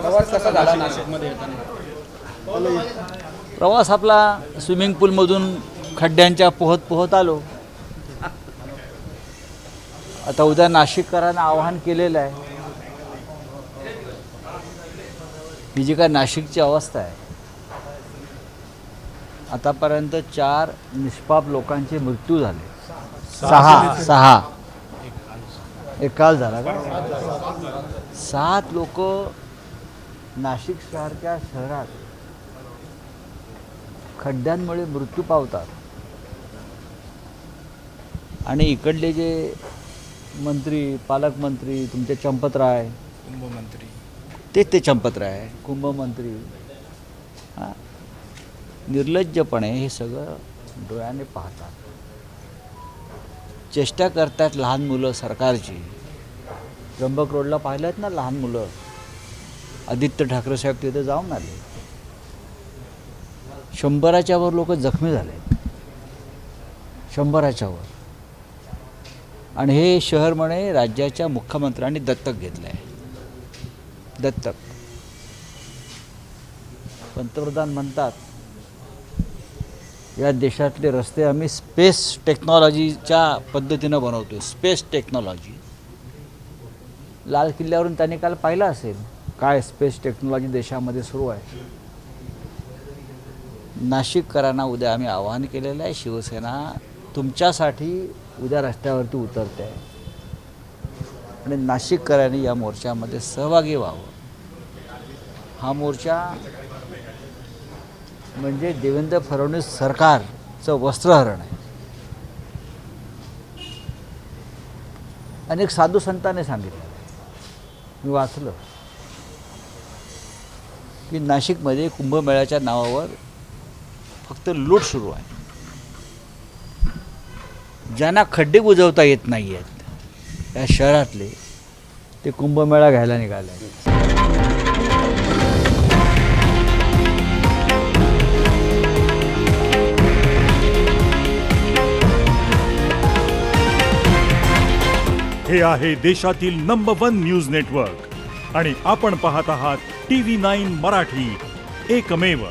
प्रवास कसा झाला नाशिकमध्ये येताना? प्रवास आपला स्विमिंग पूलमधून खड्ड्यांच्या पोहत पोहत आलो. आता उद्या नाशिककरांना आवाहन केलेलं आहे. ही जी काय नाशिकची अवस्था आहे, आतापर्यंत 4 निष्पाप लोकांचे मृत्यू झाले. 6 एक काल झाला का? 7 लोक नाशिकसारख्या शहरात खड्ड्यांमुळे मृत्यू पावतात. आणि इकडले जे मंत्री, पालकमंत्री, तुमचे चंपतराय, कुंभमंत्री, ते चंपतराय, कुंभमंत्री, हां, निर्लज्जपणे हे सगळं डोळ्याने पाहतात. चेष्टा करतात लहान मुलं सरकारची. त्र्यंबक रोडला पाहिलं ना लहान मुलं. आदित्य ठाकरे साहेब तिथे जाऊन आले. 100च्या वर लोक जखमी झाले. 100च्या वर. आणि हे शहर म्हणे राज्याच्या मुख्यमंत्र्यांनी दत्तक घेतलं आहे. दत्तक. पंतप्रधान म्हणतात या देशातले रस्ते आम्ही स्पेस टेक्नॉलॉजीच्या पद्धतीनं बनवतो. Space technology. लाल किल्ल्यावरून त्यांनी काल पाहिलं असेल काय स्पेस टेक्नॉलॉजी देशामध्ये सुरू आहे. नाशिककरांना उद्या आम्ही आवाहन केलेलं आहे. शिवसेना तुमच्यासाठी उद्या रस्त्यावरती उतरते आहे आणि नाशिककरांनी या मोर्चामध्ये सहभागी व्हावं. हा मोर्चा म्हणजे देवेंद्र फडणवीस सरकारचं वस्त्रहरण आहे. अनेक साधू संतांनी सांगितलं, मी वाचलं, की नाशिकमध्ये कुंभमेळ्याच्या नावावर फक्त लूट सुरू आहे. ज्यांना खड्डे बुजवता येत नाही आहेत या शहरातले, ते कुंभमेळा घ्यायला निघाले आहेत. हे आहे देशातील नंबर 1 न्यूज नेटवर्क आणि आपण पाहत आहात TV9 मराठी, एकमेव.